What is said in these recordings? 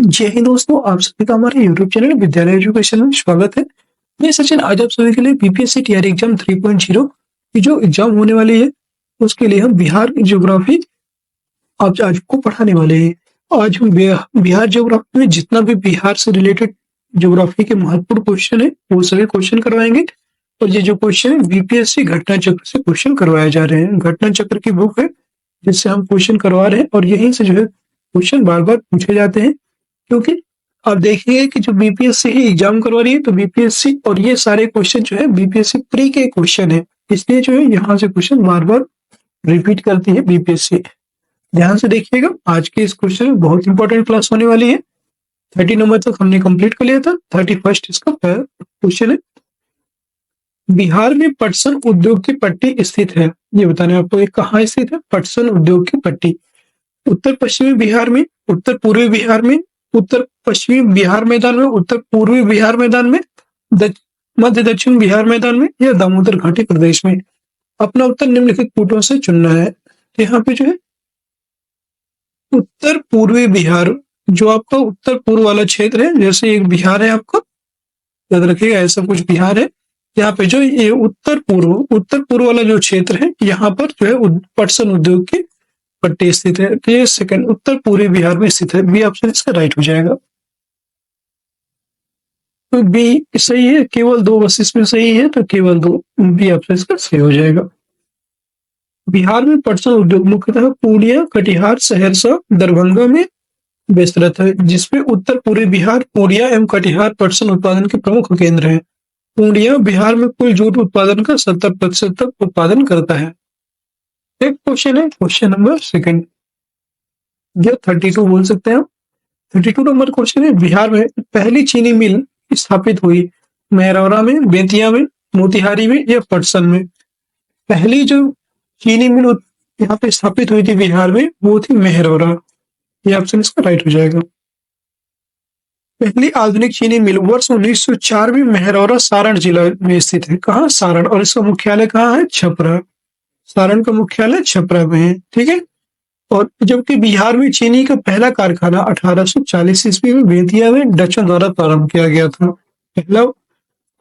जय हिंद दोस्तों, आप सभी का हमारे यूट्यूब चैनल विद्यालय एजुकेशन में स्वागत है। मैं सचिन आज आप सभी के लिए बीपीएससी टीआरई एग्जाम 3.0 की जो एग्जाम होने वाली है उसके लिए हम बिहार की ज्योग्राफी आज को पढ़ाने वाले हैं। आज हम बिहार ज्योग्राफी में जितना भी बिहार से रिलेटेड ज्योग्राफी के महत्वपूर्ण क्वेश्चन है वो सभी क्वेश्चन करवाएंगे। और ये जो क्वेश्चन है बीपीएससी घटना चक्र से क्वेश्चन करवाए जा रहे हैं। घटना चक्र की बुक है जिससे हम क्वेश्चन करवा रहे हैं और यहीं से जो है क्वेश्चन बार बार पूछे जाते हैं, क्योंकि आप देखिए कि जो बीपीएससी ही एग्जाम करवा रही है तो बीपीएससी और ये सारे क्वेश्चन जो है बीपीएससी प्री के क्वेश्चन है, इसलिए जो है यहाँ से क्वेश्चन बार बार रिपीट करती है बीपीएससी। ध्यान से देखिएगा, आज के इस क्वेश्चन में बहुत इंपॉर्टेंट क्लास होने वाली है। 30 नंबर तक हमने कंप्लीट कर लिया था, 31st इसका क्वेश्चन है। बिहार में पटसन उद्योग की पट्टी स्थित है, ये बताने आपको ये कहाँ स्थित है। पटसन उद्योग की पट्टी उत्तर पश्चिमी बिहार में, उत्तर पूर्वी बिहार में, उत्तर पश्चिमी बिहार मैदान में, उत्तर पूर्वी बिहार मैदान में, मध्य दक्षिण बिहार मैदान में या दामोदर घाटी प्रदेश में। अपना उत्तर निम्नलिखित कूटों से चुनना है। तो यहाँ पे जो है उत्तर पूर्वी बिहार, जो आपका उत्तर पूर्व वाला क्षेत्र है, जैसे एक बिहार है आपका, याद रखिएगा ऐसा कुछ बिहार है। यहाँ पे जो ये उत्तर पूर्व वाला जो क्षेत्र है यहाँ पर जो है पटसन उद्योग की पट्टी स्थित है। तो ये सेकंड उत्तर पूर्वी बिहार में स्थित है। बी ऑप्शन इसका राइट हो जाएगा। तो बी सही है, केवल 2 बस इसमें सही है, तो केवल 2, बी ऑप्शन इसका सही हो जाएगा। बिहार में पटसन उद्योग मुख्यतः पूर्णिया, कटिहार, सहरसा, दरभंगा में विस्तृत है, जिसमें उत्तर पूर्वी बिहार पूर्णिया एवं कटिहार पटसन उत्पादन के प्रमुख केंद्र हैं। पूर्णिया बिहार में कुल जूट उत्पादन का 70% तक उत्पादन करता है। एक क्वेश्चन है, क्वेश्चन नंबर सेकंड, या 32 बोल सकते हैं आप। 32 नंबर क्वेश्चन है, बिहार में पहली चीनी मिल स्थापित हुई मेहरौरा में, बेतिया में, मोतिहारी में या पटसन में। पहली जो चीनी मिल यहाँ पे स्थापित हुई थी बिहार में वो थी मेहरौरा, ये ऑप्शन इसका राइट हो जाएगा। पहली आधुनिक चीनी मिल वर्ष 1904 में मेहरौरा सारण जिला में स्थित है। कहाँ? सारण। और इसका मुख्यालय कहाँ है? छपरा। सारण का मुख्यालय छपरा में है, ठीक है। और जबकि बिहार में चीनी का पहला कारखाना 1840 ईस्वी में बेतिया में डचों द्वारा प्रारंभ किया गया था। पहला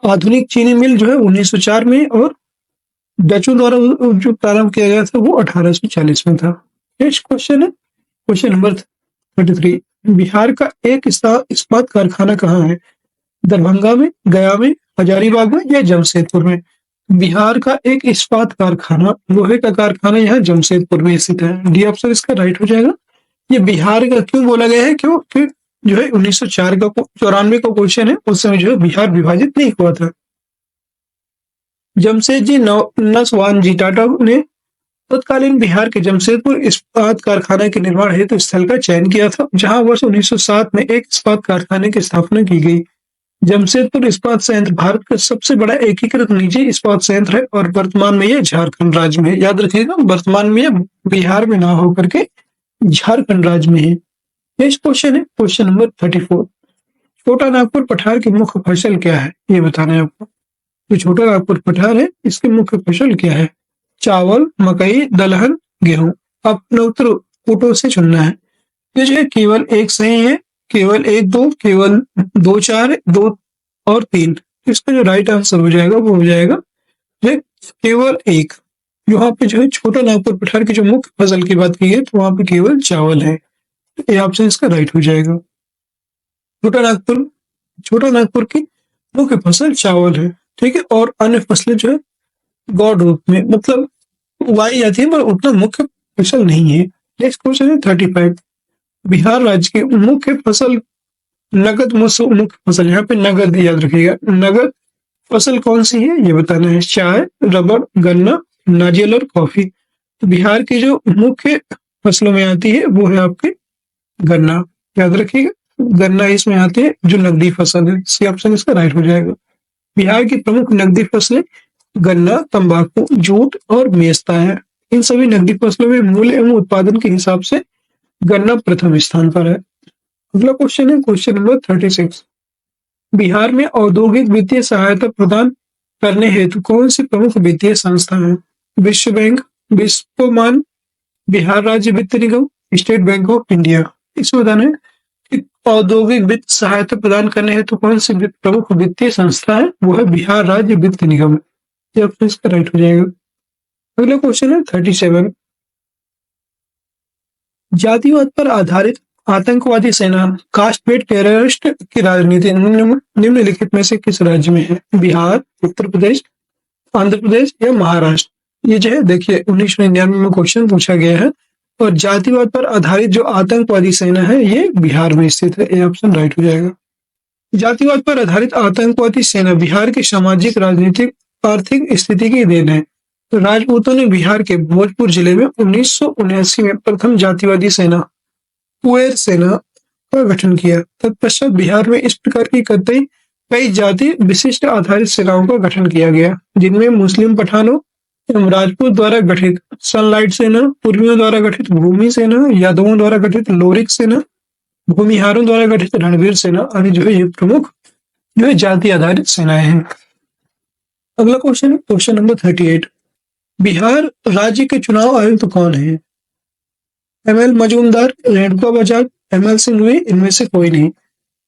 आधुनिक चीनी मिल जो है 1904 में और डचों द्वारा जो प्रारंभ किया गया था वो 1840 में था। नेक्स्ट क्वेश्चन है, क्वेश्चन नंबर 33, बिहार का एक इस्पात कारखाना कहाँ है? दरभंगा में, गया में, हजारीबाग में या जमशेदपुर में। बिहार का एक इस्पात कारखाना, लोहे का कारखाना यहाँ जमशेदपुर में स्थित है। डी ऑप्शन इसका राइट हो जाएगा। ये बिहार का क्यों बोला गया है? क्योंकि जो है 1904 का 94 का क्वेश्चन है, उस समय जो है बिहार विभाजित नहीं हुआ था। जमशेदजी नसवान जी टाटा ने तत्कालीन बिहार के जमशेदपुर इस्पात कारखाना के निर्माण हेतु स्थल का चयन किया था, जहां वर्ष 1907 में एक इस्पात कारखाने की स्थापना की गई। जमशेदपुर इस्पात संयंत्र भारत का सबसे बड़ा एकीकृत निजी इस्पात संयंत्र है और वर्तमान में यह झारखंड राज्य में है। याद रखिएगा, वर्तमान में यह बिहार में ना होकर के झारखंड राज्य में है। नेक्स्ट क्वेश्चन है, क्वेश्चन नंबर 34, छोटा नागपुर पठार की मुख्य फसल क्या है? ये बताना है आपको। जो छोटा नागपुर पठार है इसकी मुख्य फसल क्या है? चावल, मकई, दलहन, गेहूं। अपना उत्तर कूटों से चुनना है। ये जो है केवल एक सही है, केवल 1, 2, केवल 2, 4, 2 और 3। इसका जो राइट आंसर हो जाएगा वो हो जाएगा केवल 1। यहाँ पे जो है छोटा नागपुर पठार की जो मुख्य फसल की बात की है तो वहां पे केवल चावल है, तो ये ऑप्शन इसका राइट हो जाएगा। छोटा नागपुर की मुख्य फसल चावल है, ठीक है। और अन्य फसलें जो है गौड़ रूप में मतलब उगाई जाती है पर उतना मुख्य फसल नहीं है। नेक्स्ट क्वेश्चन है 35, बिहार राज्य की मुख्य फसल मुख्य फसल, यहाँ पे नगद याद रखिएगा, नगद फसल कौन सी है ये बताना है। चाय, रबड़, गन्ना, नारियल और कॉफी। तो बिहार की जो मुख्य फसलों में आती है वो है आपके गन्ना, याद रखिएगा, गन्ना इसमें आते हैं जो नकदी फसल है। सी ऑप्शन इसका राइट हो जाएगा। बिहार की प्रमुख नकदी फसलें गन्ना, तंबाकू, जूट और मेस्ता है। इन सभी नकदी फसलों में मूल्य एवं उत्पादन के हिसाब से गन्ना प्रथम स्थान पर है। अगला क्वेश्चन है, क्वेश्चन नंबर 36, बिहार में औद्योगिक वित्तीय सहायता प्रदान करने हेतु कौन सी प्रमुख वित्तीय संस्था है? विश्व बैंक, विश्वमान, बिहार राज्य वित्त निगम, स्टेट बैंक ऑफ इंडिया। इसमें बताना है औद्योगिक वित्त सहायता प्रदान करने हेतु कौन सी प्रमुख वित्तीय संस्था है? वो है बिहार राज्य वित्त निगम। ये ऑप्शन इसका राइट हो जाएगा। अगला क्वेश्चन है 37। जातिवाद पर आधारित आतंकवादी सेना कास्ट बेस्ड टेररिस्ट की राजनीति निम्नलिखित में से किस राज्य में है? बिहार, उत्तर प्रदेश, आंध्र प्रदेश या महाराष्ट्र? ये जो है देखिए 1999 में क्वेश्चन पूछा गया है और जातिवाद पर आधारित जो आतंकवादी सेना है ये बिहार में स्थित है। ये ऑप्शन राइट हो जाएगा। जातिवाद पर आधारित आतंकवादी सेना बिहार की सामाजिक, राजनीतिक, आर्थिक स्थिति की देन है। तो राजपूतों ने बिहार के भोजपुर जिले में 1979 में प्रथम जातिवादी सेना कुएर सेना का गठन किया। तत्पश्चात बिहार में इस प्रकार की कई जाति विशिष्ट आधारित सेनाओं का गठन किया गया, जिनमें मुस्लिम पठानों एवं राजपूत द्वारा गठित सनलाइट सेना, पूर्वियों द्वारा गठित भूमि सेना, यादवों द्वारा गठित लोरिक सेना, भूमिहारों द्वारा गठित रणवीर सेना आदि जो है ये प्रमुख जो है जाति आधारित सेनाएं हैं। अगला क्वेश्चन है क्वेश्चन नंबर 38। बिहार राज्य के चुनाव आयुक्त कौन है? एमएल मजूमदार, रेणुका बजाज, एमएल सिंघवी, इनमें से कोई नहीं।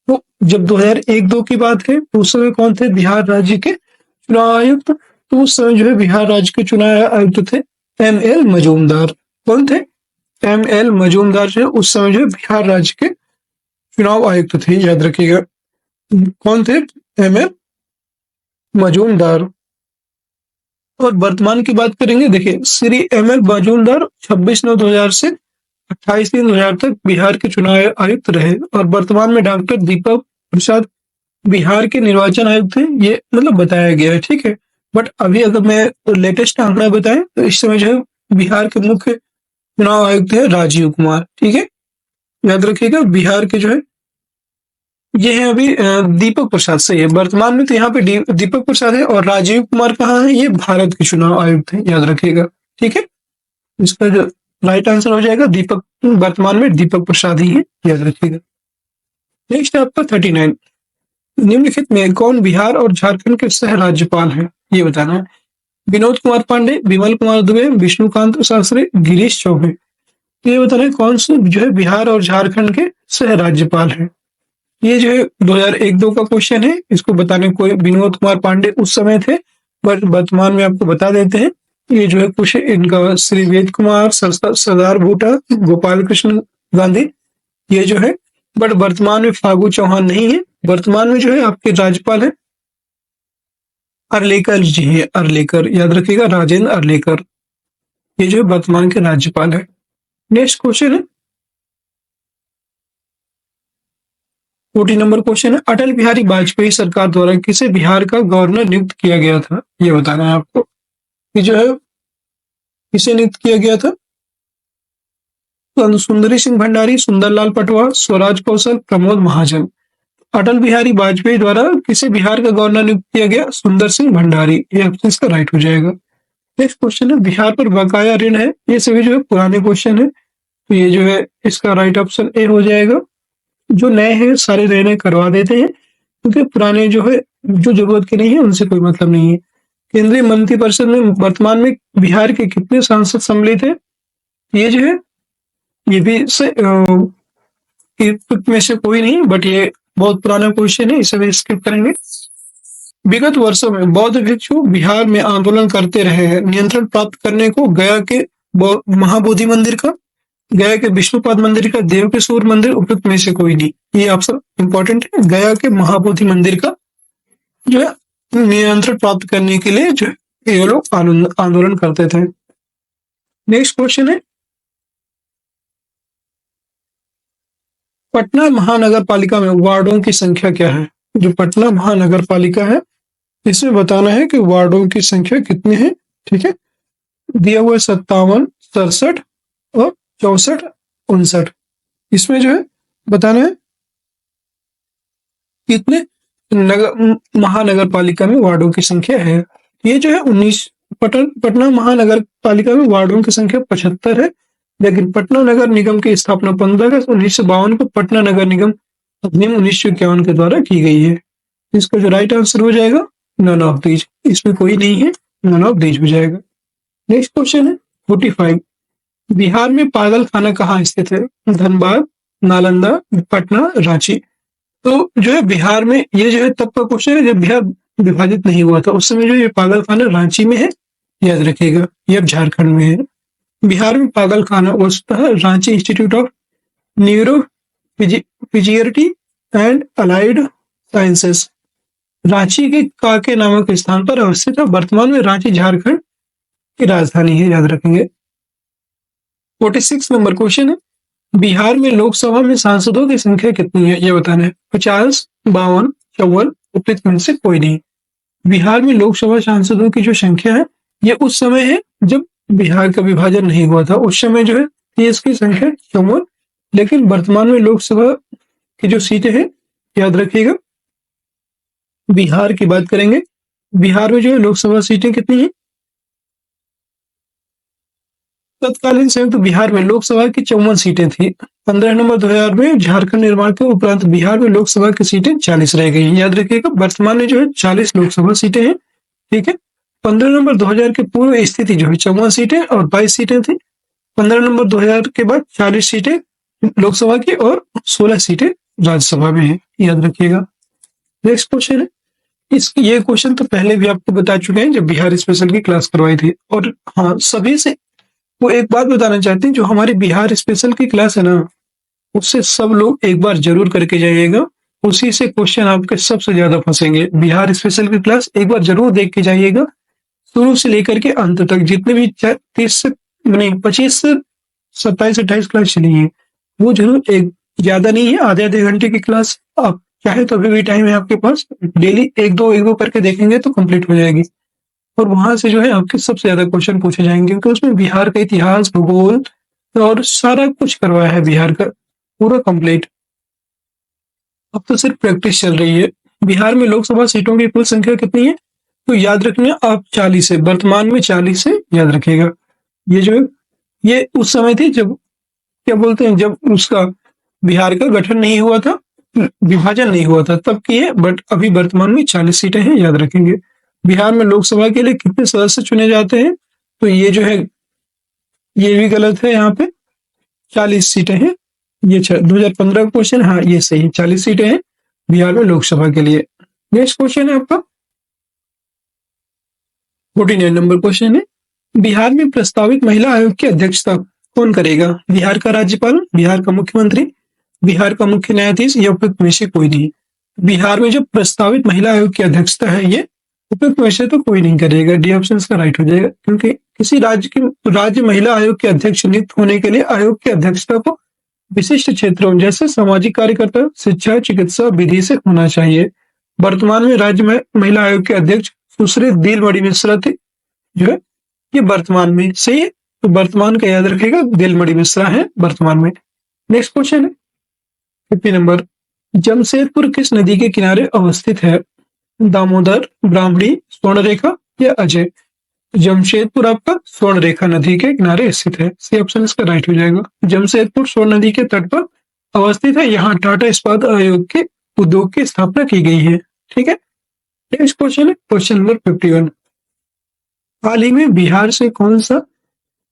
तो जब 2001-2 की बात है तो उस समय कौन थे बिहार राज्य के चुनाव आयुक्त? तो उस समय जो है बिहार राज्य के चुनाव आयुक्त थे एमएल मजूमदार। कौन थे? एमएल मजूमदार जो है उस समय जो है बिहार राज्य के चुनाव आयुक्त थे, याद रखिएगा। कौन थे? एमएल मजूमदार। और वर्तमान की बात करेंगे, देखिए श्री एमएल मजूमदार 26/9/2000 से 28/3/2000 तक बिहार के चुनाव आयुक्त रहे और वर्तमान में डॉक्टर दीपक प्रसाद बिहार के निर्वाचन आयुक्त थे। ये मतलब बताया गया है, ठीक है। बट अभी अगर मैं लेटेस्ट आंकड़ा बताएं तो इस समय जो है बिहार के मुख्य चुनाव आयुक्त है राजीव कुमार, ठीक है, याद रखिएगा। बिहार के जो है ये है अभी दीपक प्रसाद से है वर्तमान में, तो यहाँ पे दीपक प्रसाद है और राजीव कुमार कहाँ है? ये भारत के चुनाव आयुक्त है, याद रखिएगा, ठीक है। इसका जो राइट आंसर हो जाएगा दीपक, वर्तमान में दीपक प्रसाद ही है, याद रखिएगा। नेक्स्ट है आपका 39। निम्नलिखित में कौन बिहार और झारखंड के सह राज्यपाल हैं? ये बताना है। विनोद कुमार पांडे, विमल कुमार दुबे, विष्णुकांत शास्त्री, गिरीश चौबे। तो ये बताना है कौन से जो है बिहार और झारखंड के सह राज्यपाल हैं। ये जो है 2001-2 का क्वेश्चन है। इसको बताने को विनोद कुमार पांडे उस समय थे, बट वर्तमान में आपको बता देते हैं। ये जो है कुछ इनका श्री वेद कुमार, सरदार भूटा, गोपाल कृष्ण गांधी, ये जो है, बट वर्तमान में फागू चौहान नहीं है। वर्तमान में जो है आपके राज्यपाल है अर्लेकर जी है, अर्लेकर, याद रखिएगा, राजेंद्र अर्लेकर, ये जो है वर्तमान के राज्यपाल है। नेक्स्ट क्वेश्चन है 40 नंबर क्वेश्चन है। अटल बिहारी वाजपेयी सरकार द्वारा किसे बिहार का गवर्नर नियुक्त किया गया था? ये बताना है आपको कि जो है किसे नियुक्त किया गया था। सुंदरी सिंह भंडारी, सुंदरलाल पटवा, स्वराज कौशल, प्रमोद महाजन। अटल बिहारी वाजपेयी द्वारा किसे बिहार का गवर्नर नियुक्त किया गया? सुंदर सिंह भंडारी। ये ऑप्शन इसका राइट हो जाएगा। नेक्स्ट क्वेश्चन है बिहार पर बकाया ऋण है। ये सभी जो है पुराने क्वेश्चन है, तो ये जो है इसका राइट ऑप्शन ए हो जाएगा। जो नए हैं सारे नए करवा देते हैं, क्योंकि पुराने जो है जो जरूरत के नहीं है उनसे कोई मतलब नहीं है। केंद्रीय मंत्रिपरिषद में वर्तमान में बिहार के कितने सांसद सम्मिलित है? ये जो है ये भी में से कोई नहीं, बट ये बहुत पुराना क्वेश्चन है, इसे भी स्किप करेंगे। विगत वर्षों में बौद्ध भिक्षु बिहार में आंदोलन करते रहे हैं। नियंत्रण प्राप्त करने को गया के महाबोधि मंदिर का, गया के विष्णुपाद मंदिर का, देव के सूर्य मंदिर, उपयुक्त में से कोई नहीं। ये ऑप्शन इंपॉर्टेंट है। गया के महाबोधि मंदिर का जो है नियंत्रण प्राप्त करने के लिए जो ये लोग आंदोलन करते थे। नेक्स्ट क्वेश्चन है पटना महानगर पालिका में वार्डों की संख्या क्या है? जो पटना महानगर पालिका है इसमें बताना है कि वार्डों की संख्या कितनी है, ठीक है। दिया हुआ 57, 67 और 64, 59। इसमें जो है बताना है कितने महानगर पालिका में वार्डों की संख्या है। ये जो है 19 पटना महानगर पालिका में वार्डों की संख्या 75 है, लेकिन पटना नगर निगम की स्थापना 15 अगस्त 1952 को पटना नगर निगम अधिनियम 1951 के द्वारा की गई है। इसका जो राइट आंसर हो जाएगा नन ऑफ दीज, इसमें कोई नहीं है, नन ऑफ दीज हो जाएगा। नेक्स्ट क्वेश्चन है 45। बिहार में पागल खाना कहाँ स्थित है? धनबाद, नालंदा, पटना, रांची। तो जो है बिहार में ये जो है तब का क्वेश्चन है जब बिहार विभाजित नहीं हुआ था। उस समय जो ये पागलखाना रांची में है, याद रखिएगा। ये अब झारखंड में है। बिहार में पागलखाना वस्तुतः रांची इंस्टीट्यूट ऑफ न्यूरो फिजियरिटी एंड अलाइड साइंसेस, रांची के काके नामक स्थान पर अवस्थित है। वर्तमान में रांची झारखंड की राजधानी है, याद रखेंगे। 46 नंबर क्वेश्चन है, बिहार में लोकसभा में सांसदों की संख्या कितनी है, ये बताना है। 50, 52, 54, उपयुक्त में से कोई नहीं। बिहार में लोकसभा सांसदों की जो संख्या है ये उस समय है जब बिहार का विभाजन नहीं हुआ था। उस समय जो है थी इसकी संख्या 54, लेकिन वर्तमान में लोकसभा की जो सीटें हैं, याद रखिएगा। बिहार की बात करेंगे, बिहार में जो है लोकसभा सीटें कितनी है। तत्कालीन संयुक्त बिहार में लोकसभा की 54 सीटें थी। 15 नवंबर 2000 में झारखंड निर्माण के उपरांत बिहार में लोकसभा की सीटें 40 रह गई। याद रखिएगा, वर्तमान में जो है 40 लोकसभा सीटें हैं, ठीक है। 15 नवंबर 2000 के पूर्व स्थिति जो है 54 सीटें और 22 सीटें थी। 15 नवंबर 2000 के बाद 40 सीटें लोकसभा की और 16 सीटें राज्यसभा में है, याद रखिएगा। नेक्स्ट क्वेश्चन है, ये क्वेश्चन तो पहले भी आपको बता चुके हैं जब बिहार स्पेशल की क्लास करवाई थी। और हाँ, सभी से वो एक बात बताना चाहते हैं, जो हमारी बिहार स्पेशल की क्लास है ना, उससे सब लोग एक बार जरूर करके जाइएगा। उसी से क्वेश्चन आपके सबसे ज्यादा फंसेंगे। बिहार स्पेशल की क्लास एक बार जरूर देख के जाइएगा, शुरू से लेकर के अंत तक। जितने भी 30 से नहीं 25 से 27-28 क्लास चली है, वो जरूर, एक ज्यादा नहीं है, आधे घंटे की क्लास। आप चाहे तो अभी भी टाइम है आपके पास, डेली एक दो करके देखेंगे तो कंप्लीट हो जाएगी। और वहां से जो है आपके सबसे ज्यादा क्वेश्चन पूछे जाएंगे, क्योंकि उसमें बिहार का इतिहास, भूगोल और सारा कुछ करवाया है बिहार का पूरा कंप्लीट। अब तो सिर्फ प्रैक्टिस चल रही है। बिहार में लोकसभा सीटों की कुल संख्या कितनी है, तो याद रखना आप 40 है, वर्तमान में 40 है, याद रखिएगा। ये जो है ये उस समय थी जब, क्या बोलते हैं, जब उसका बिहार का गठन नहीं हुआ था, विभाजन नहीं हुआ था, तब की है। बट अभी वर्तमान में 40 सीटें हैं, याद रखेंगे। बिहार में लोकसभा के लिए कितने सदस्य चुने जाते हैं, तो ये जो है ये भी गलत है। यहाँ पे 40 सीटें हैं। ये 2015 का क्वेश्चन, हाँ ये सही, 40 सीटें हैं बिहार में लोकसभा के लिए। नेक्स्ट क्वेश्चन है आपका 49 नंबर क्वेश्चन है, बिहार में प्रस्तावित महिला आयोग की अध्यक्षता कौन करेगा। बिहार का राज्यपाल, बिहार का मुख्यमंत्री, बिहार का मुख्य न्यायाधीश, या उपयुक्त में से कोई नहीं। बिहार में जो प्रस्तावित महिला आयोग की अध्यक्षता है, ये उपयुक्त में से तो कोई नहीं करेगा। डी ऑप्शन का राइट हो जाएगा, क्योंकि किसी राज्य महिला आयोग के अध्यक्ष नियुक्त होने के लिए आयोग की अध्यक्षता को विशिष्ट क्षेत्रों जैसे सामाजिक कार्यकर्ता, शिक्षा, चिकित्सा, विधि से होना चाहिए। वर्तमान में राज्य में महिला आयोग के अध्यक्ष सुश्री दिलमणि मिश्रा थे, जो है ये वर्तमान में सही है। तो वर्तमान का याद रखेगा, दिलमणि मिश्रा है वर्तमान में। नेक्स्ट क्वेश्चन है 50 नंबर, जमशेदपुर किस नदी के किनारे अवस्थित है। दामोदर, ब्राह्मणी, स्वर्णरेखा या अजय। जमशेदपुर आपका स्वर्णरेखा नदी के किनारे स्थित है, सी ऑप्शन इसका राइट हो जाएगा। जमशेदपुर स्वर्ण नदी के तट पर अवस्थित है। यहाँ टाटा इस्पात आयोग के उद्योग की स्थापना की गई है, ठीक है। नेक्स्ट क्वेश्चन है क्वेश्चन नंबर 51, हाल ही में बिहार से कौन सा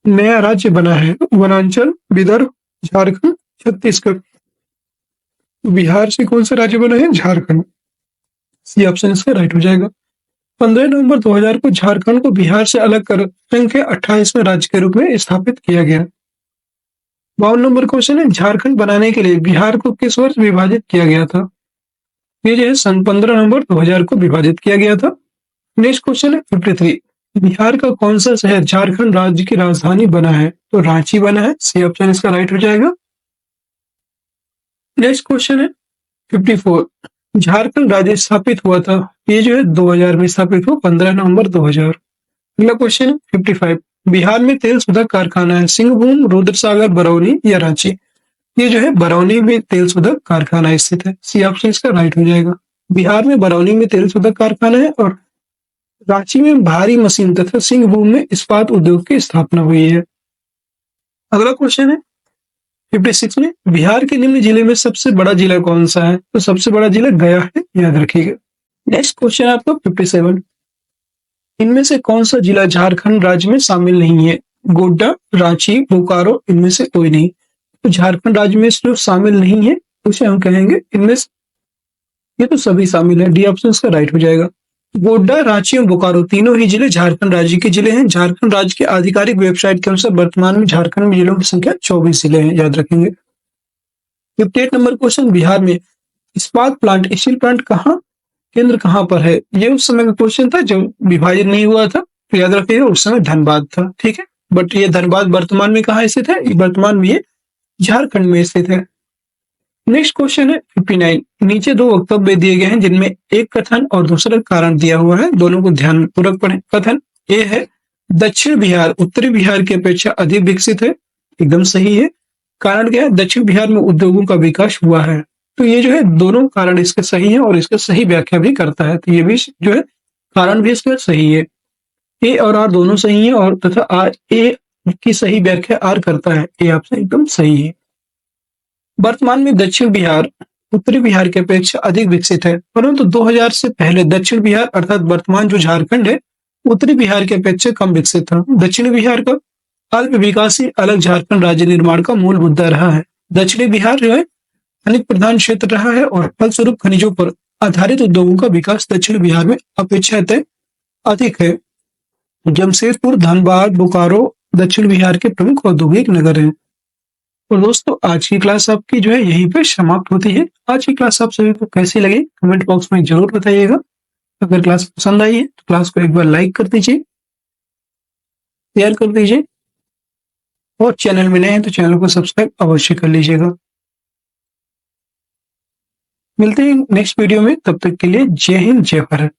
नया राज्य बना है। वनांचल, विदर्भ, झारखंड, छत्तीसगढ़। बिहार से कौन सा राज्य बना है, झारखंड, सी ऑप्शन इसका राइट हो जाएगा। 15 नवंबर 2000 को झारखंड को बिहार से अलग कर संघ के 28वें राज्य के रूप में स्थापित किया गया। 52 नंबर क्वेश्चन है, झारखंड बनाने के लिए बिहार को किस वर्ष विभाजित किया गया था। ये जो है सन 15 नवंबर 2000 को विभाजित किया गया था। नेक्स्ट क्वेश्चन है 53, बिहार का कौन सा शहर झारखंड राज्य की राजधानी बना है, तो रांची बना है, सी ऑप्शन इसका राइट हो जाएगा। नेक्स्ट क्वेश्चन है 54, झारखंड राज्य स्थापित हुआ था, ये जो है 2000 में स्थापित हुआ, 15 नवंबर 2000। अगला क्वेश्चन है 55, बिहार में तेल शोधक कारखाना है, सिंहभूम, रुद्रसागर, बरौनी या रांची। ये जो है बरौनी में तेल शोधक कारखाना स्थित है, सी ऑप्शन इसका राइट हो जाएगा। बिहार में बरौनी में तेल शोधक कारखाना है और रांची में भारी मशीन तथा सिंहभूम में इस्पात उद्योग की स्थापना हुई है। अगला क्वेश्चन है 56 में, बिहार के निम्न जिले में सबसे बड़ा जिला कौन सा है, तो सबसे बड़ा जिला गया है, याद रखिएगा। नेक्स्ट क्वेश्चन आपका 57, इनमें से कौन सा जिला झारखंड राज्य में शामिल नहीं है। गोड्डा, रांची, बोकारो, इनमें से कोई नहीं। तो झारखंड राज्य में जो शामिल नहीं है उसे हम कहेंगे इनमें ये तो सभी शामिल है। डी ऑप्शन इसका राइट हो जाएगा। गोड्डा, रांची और बोकारो तीनों ही जिले झारखंड राज्य के जिले हैं। झारखंड राज्य के आधिकारिक वेबसाइट के अनुसार वर्तमान में झारखंड में जिलों की संख्या 24 जिले हैं, याद रखेंगे। 58 नंबर क्वेश्चन, बिहार में इस्पात प्लांट, स्टील प्लांट कहाँ केंद्र कहाँ पर है? ये उस समय का क्वेश्चन था जब विभाजन नहीं हुआ था, तो याद रखिएगा उस समय धनबाद था, ठीक है। बट ये धनबाद वर्तमान में कहाँ स्थित है? वर्तमान में ये झारखंड में स्थित है। नेक्स्ट क्वेश्चन है 59। नीचे दो वक्तव्य दिए गए हैं जिनमें एक कथन और दूसरा कारण दिया हुआ है, दोनों को ध्यानपूर्वक पढ़ें। कथन ए है दक्षिण बिहार उत्तरी बिहार की अपेक्षा अधिक विकसित है, एकदम सही है। कारण क्या है? दक्षिण बिहार में उद्योगों का विकास हुआ है। तो ये जो है दोनों कारण इसके सही है और इसका सही व्याख्या भी करता है, तो ये भी जो है कारण भी इसका सही है। ए और आर दोनों सही है और तथा आर ए की सही व्याख्या आर करता है, ए ऑप्शन एकदम सही है। वर्तमान में दक्षिण बिहार उत्तरी बिहार की अपेक्षा अधिक विकसित है, परंतु 2000 से पहले दक्षिण बिहार अर्थात वर्तमान जो झारखंड है उत्तरी बिहार की अपेक्षा कम विकसित था। दक्षिणी बिहार का अल्प विकासी अलग झारखंड राज्य निर्माण का मूल मुद्दा रहा है। दक्षिणी बिहार जो है खनिज प्रधान क्षेत्र रहा है और फलस्वरूप खनिजों पर आधारित उद्योगों का विकास दक्षिण बिहार में अपेक्षाकृत अधिक है। जमशेदपुर, धनबाद, बोकारो दक्षिण बिहार के प्रमुख औद्योगिक नगर हैं। और दोस्तों आज की क्लास आपकी जो है यहीं पे समाप्त होती है। आज की क्लास आप सभी को कैसी लगी कमेंट बॉक्स में जरूर बताइएगा। अगर क्लास पसंद आई है तो क्लास को एक बार लाइक कर दीजिए, शेयर कर दीजिए और चैनल में नए हैं तो चैनल को सब्सक्राइब अवश्य कर लीजिएगा। मिलते हैं नेक्स्ट वीडियो में, तब तक के लिए जय हिंद, जय भारत।